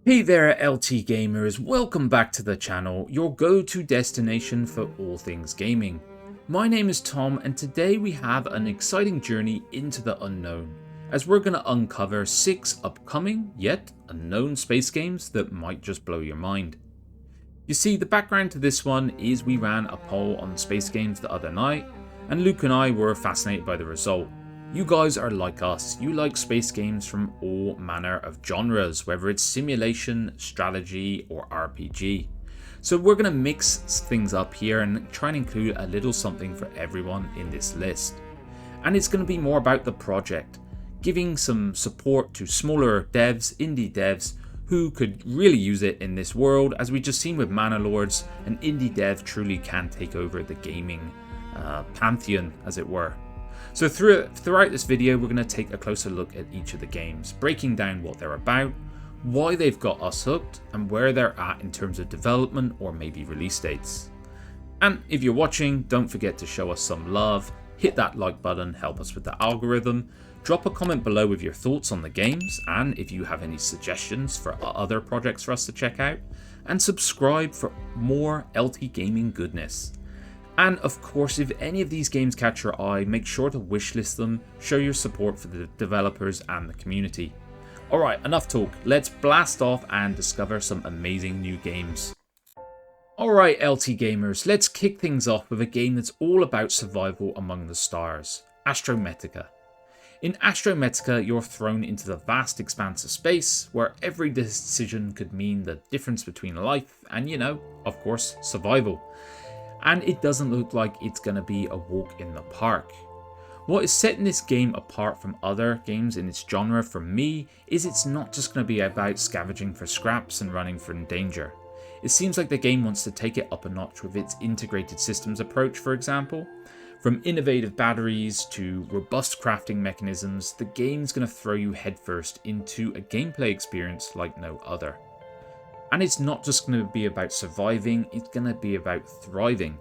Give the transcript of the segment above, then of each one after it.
Hey there LT gamers, welcome back to the channel, your go-to destination for all things gaming. My name is Tom and today we have an exciting journey into the unknown, as we're going to uncover 6 upcoming, yet unknown space games that might just blow your mind. You see, the background to this one is we ran a poll on space games the other night, and Luke and I were fascinated by the result. You guys are like us, you like space games from all manner of genres, whether it's simulation, strategy, or RPG. So we're going to mix things up here and try and include a little something for everyone in this list. And it's going to be more about the project, giving some support to smaller devs, indie devs, who could really use it in this world. As we just seen with Mana Lords, an indie dev truly can take over the gaming pantheon, as it were. So throughout this video, we're going to take a closer look at each of the games, breaking down what they're about, why they've got us hooked, and where they're at in terms of development or maybe release dates. And if you're watching, don't forget to show us some love, hit that like button, help us with the algorithm, drop a comment below with your thoughts on the games, and if you have any suggestions for other projects for us to check out, and subscribe for more LT gaming goodness. And of course, if any of these games catch your eye, make sure to wishlist them, show your support for the developers and the community. Alright, enough talk, let's blast off and discover some amazing new games. Alright LT gamers, let's kick things off with a game that's all about survival among the stars, Astrometica. In Astrometica, you're thrown into the vast expanse of space, where every decision could mean the difference between life and, of course, survival. And it doesn't look like it's going to be a walk in the park. What is setting this game apart from other games in its genre for me is it's not just going to be about scavenging for scraps and running from danger. It seems like the game wants to take it up a notch with its integrated systems approach, for example. From innovative batteries to robust crafting mechanisms, the game's going to throw you headfirst into a gameplay experience like no other. And it's not just going to be about surviving, it's going to be about thriving.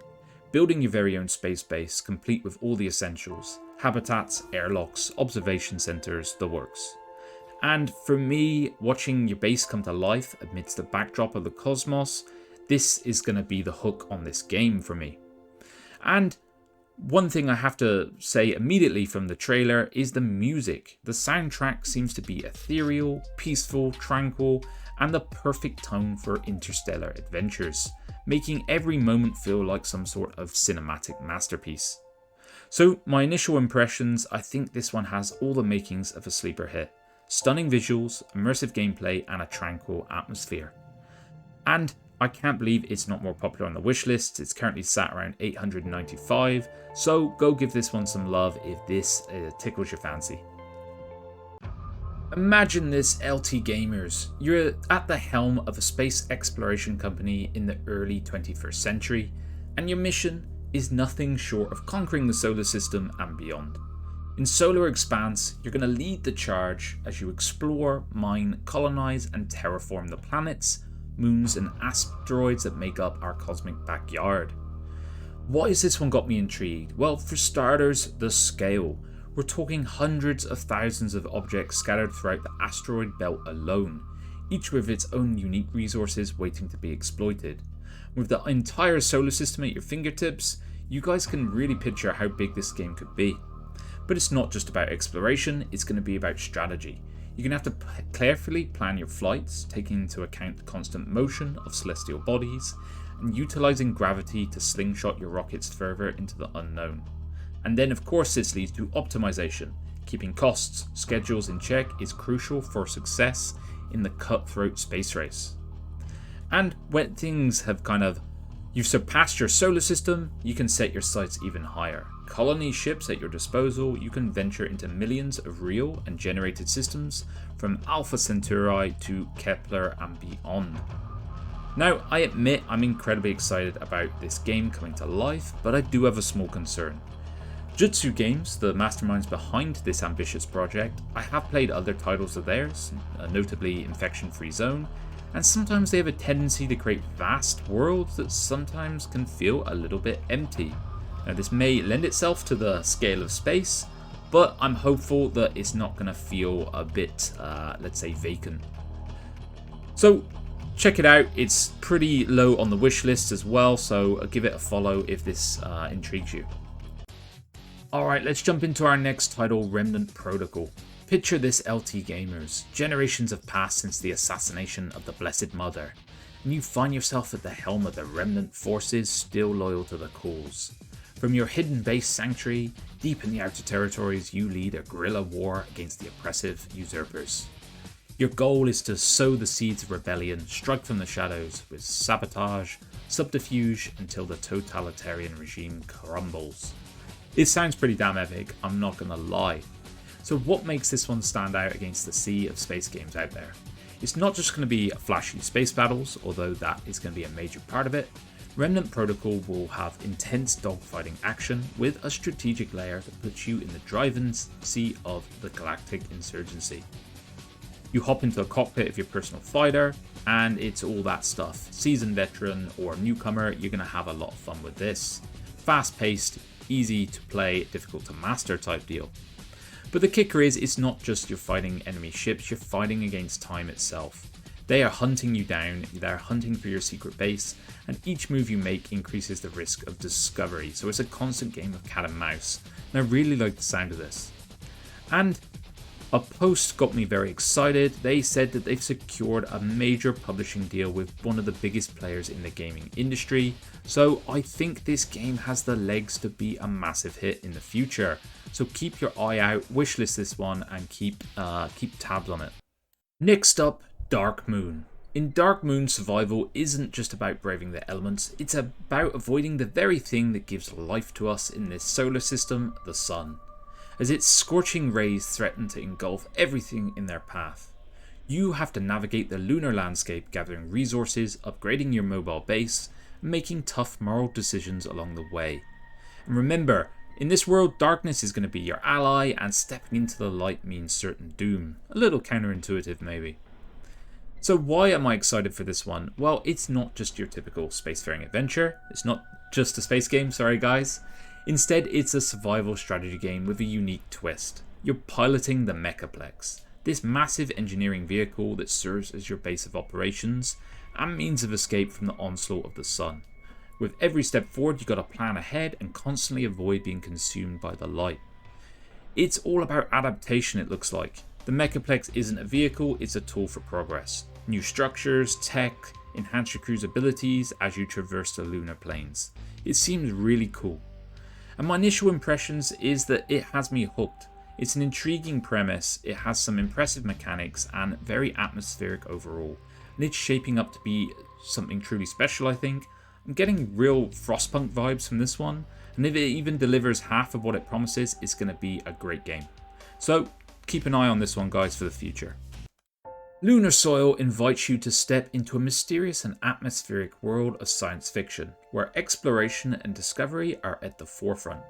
Building your very own space base, complete with all the essentials. Habitats, airlocks, observation centers, the works. And for me, watching your base come to life amidst the backdrop of the cosmos, this is going to be the hook on this game for me. And one thing I have to say immediately from the trailer is the music. The soundtrack seems to be ethereal, peaceful, tranquil, and the perfect tone for interstellar adventures, making every moment feel like some sort of cinematic masterpiece. So my initial impressions, I think this one has all the makings of a sleeper hit. Stunning visuals, immersive gameplay, and a tranquil atmosphere. And I can't believe it's not more popular on the wishlist. It's currently sat around 895, so go give this one some love if this tickles your fancy. Imagine this LT gamers, you're at the helm of a space exploration company in the early 21st century, and your mission is nothing short of conquering the solar system and beyond. In Solar Expanse, you're going to lead the charge as you explore, mine, colonize, and terraform the planets, moons, and asteroids that make up our cosmic backyard. Why has this one got me intrigued? Well, for starters, the scale. We're talking hundreds of thousands of objects scattered throughout the asteroid belt alone, each with its own unique resources waiting to be exploited. With the entire solar system at your fingertips, you guys can really picture how big this game could be. But it's not just about exploration, it's going to be about strategy. You're going to have to carefully plan your flights, taking into account the constant motion of celestial bodies, and utilizing gravity to slingshot your rockets further into the unknown. And then of course this leads to optimization. Keeping costs, schedules in check is crucial for success in the cutthroat space race. And when things have you've surpassed your solar system, you can set your sights even higher. Colony ships at your disposal, you can venture into millions of real and generated systems from Alpha Centauri to Kepler and beyond. Now, I admit I'm incredibly excited about this game coming to life, but I do have a small concern. Jutsu Games, the masterminds behind this ambitious project, I have played other titles of theirs, notably Infection Free Zone, and sometimes they have a tendency to create vast worlds that sometimes can feel a little bit empty. Now this may lend itself to the scale of space, but I'm hopeful that it's not going to feel a bit, let's say, vacant. So check it out, it's pretty low on the wish list as well, so give it a follow if this intrigues you. Alright, let's jump into our next title, Remnant Protocol. Picture this, LT gamers. Generations have passed since the assassination of the Blessed Mother, and you find yourself at the helm of the Remnant forces still loyal to the cause. From your hidden base sanctuary, deep in the outer territories, you lead a guerrilla war against the oppressive usurpers. Your goal is to sow the seeds of rebellion, strike from the shadows with sabotage, subterfuge until the totalitarian regime crumbles. It sounds pretty damn epic, I'm not gonna lie. So what makes this one stand out against the sea of space games out there? It's not just going to be flashy space battles, although that is going to be a major part of it. Remnant Protocol will have intense dogfighting action with a strategic layer that puts you in the driving seat of the galactic insurgency. You hop into a cockpit of your personal fighter, and it's all that stuff. Seasoned veteran or newcomer, you're going to have a lot of fun with this. Fast paced, easy to play, difficult to master type deal. But the kicker is, it's not just you're fighting enemy ships, you're fighting against time itself. They are hunting you down, they're hunting for your secret base, and each move you make increases the risk of discovery, so it's a constant game of cat and mouse, and I really like the sound of this. And a post got me very excited. They said that they've secured a major publishing deal with one of the biggest players in the gaming industry, so I think this game has the legs to be a massive hit in the future. So keep your eye out, wishlist this one, and keep tabs on it. Next up, Dark Moon. In Dark Moon, survival isn't just about braving the elements, it's about avoiding the very thing that gives life to us in this solar system, the sun, as its scorching rays threaten to engulf everything in their path. You have to navigate the lunar landscape, gathering resources, upgrading your mobile base, and making tough moral decisions along the way. And remember, in this world, darkness is going to be your ally, and stepping into the light means certain doom. A little counterintuitive maybe. So why am I excited for this one? Well, it's not just your typical spacefaring adventure. It's not just a space game, sorry guys. Instead, it's a survival strategy game with a unique twist. You're piloting the Mechaplex, this massive engineering vehicle that serves as your base of operations and means of escape from the onslaught of the sun. With every step forward, you got to plan ahead and constantly avoid being consumed by the light. It's all about adaptation, it looks like. The Mechaplex isn't a vehicle, it's a tool for progress. New structures, tech, enhance your crew's abilities as you traverse the lunar planes. It seems really cool. And my initial impressions is that it has me hooked. It's an intriguing premise, it has some impressive mechanics and very atmospheric overall. And it's shaping up to be something truly special, I think. I'm getting real Frostpunk vibes from this one, and if it even delivers half of what it promises, it's going to be a great game. So keep an eye on this one guys for the future. Lunar Soil invites you to step into a mysterious and atmospheric world of science fiction, where exploration and discovery are at the forefront.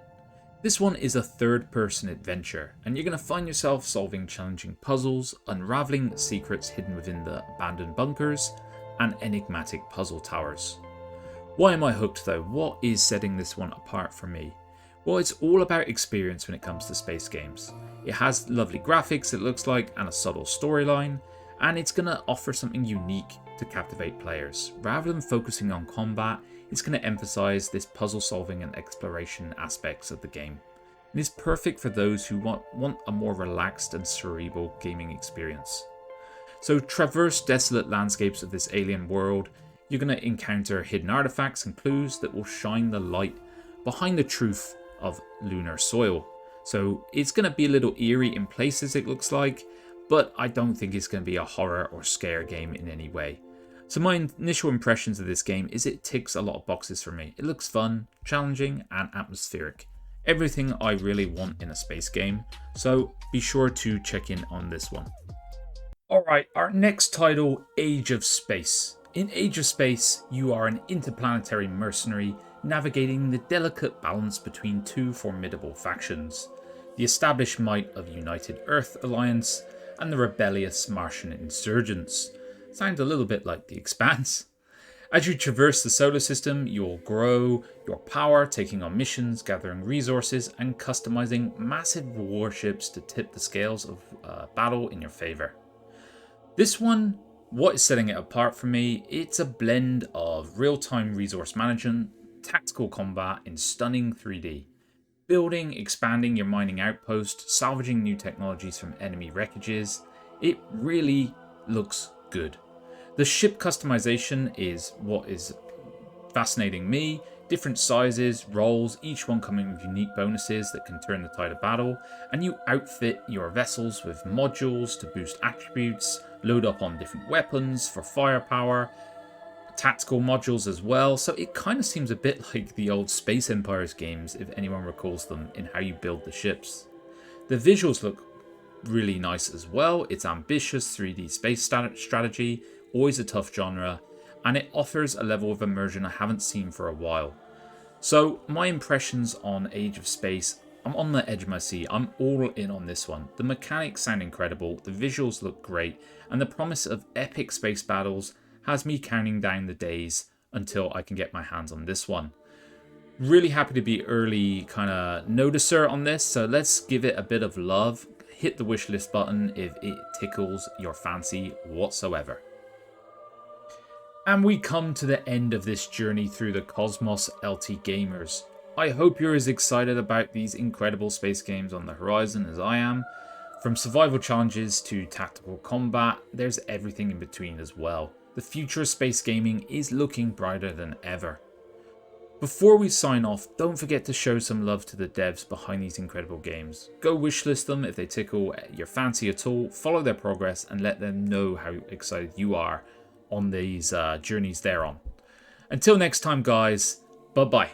This one is a third-person adventure, and you're going to find yourself solving challenging puzzles, unraveling secrets hidden within the abandoned bunkers, and enigmatic puzzle towers. Why am I hooked though? What is setting this one apart for me? Well, it's all about experience when it comes to space games. It has lovely graphics, it looks like, and a subtle storyline, and it's going to offer something unique to captivate players. Rather than focusing on combat, it's going to emphasize this puzzle solving and exploration aspects of the game. And it's perfect for those who want a more relaxed and cerebral gaming experience. So traverse desolate landscapes of this alien world. You're going to encounter hidden artifacts and clues that will shine the light behind the truth of Lunar Soil. So it's going to be a little eerie in places, it looks like, but I don't think it's going to be a horror or scare game in any way. So my initial impressions of this game is it ticks a lot of boxes for me. It looks fun, challenging, and atmospheric. Everything I really want in a space game, so be sure to check in on this one. Alright, our next title, Age of Space. In Age of Space, you are an interplanetary mercenary navigating the delicate balance between two formidable factions, the established might of United Earth Alliance and the rebellious Martian insurgents. Sounds a little bit like the Expanse. As you traverse the solar system, you'll grow your power, taking on missions, gathering resources, and customizing massive warships to tip the scales of battle in your favor. This one What is setting it apart for me? It's a blend of real-time resource management, tactical combat in stunning 3D, building, expanding your mining outpost, salvaging new technologies from enemy wreckages. It really looks good. The ship customization is what is fascinating me. Different sizes, roles, each one coming with unique bonuses that can turn the tide of battle, and you outfit your vessels with modules to boost attributes, load up on different weapons for firepower, tactical modules as well, so it kind of seems a bit like the old Space Empires games, if anyone recalls them, in how you build the ships. The visuals look really nice as well. It's ambitious 3D space strategy, always a tough genre, and it offers a level of immersion I haven't seen for a while. So my impressions on Age of Space, I'm on the edge of my seat. I'm all in on this one. The mechanics sound incredible, the visuals look great, and the promise of epic space battles has me counting down the days until I can get my hands on this one. Really happy to be early kind of noticer on this, so let's give it a bit of love. Hit the wishlist button if it tickles your fancy whatsoever. And we come to the end of this journey through the Cosmos LT Gamers. I hope you're as excited about these incredible space games on the horizon as I am. From survival challenges to tactical combat, there's everything in between as well. The future of space gaming is looking brighter than ever. Before we sign off, don't forget to show some love to the devs behind these incredible games. Go wishlist them if they tickle your fancy at all, follow their progress and let them know how excited you are on these journeys they're on. Until next time guys, bye bye.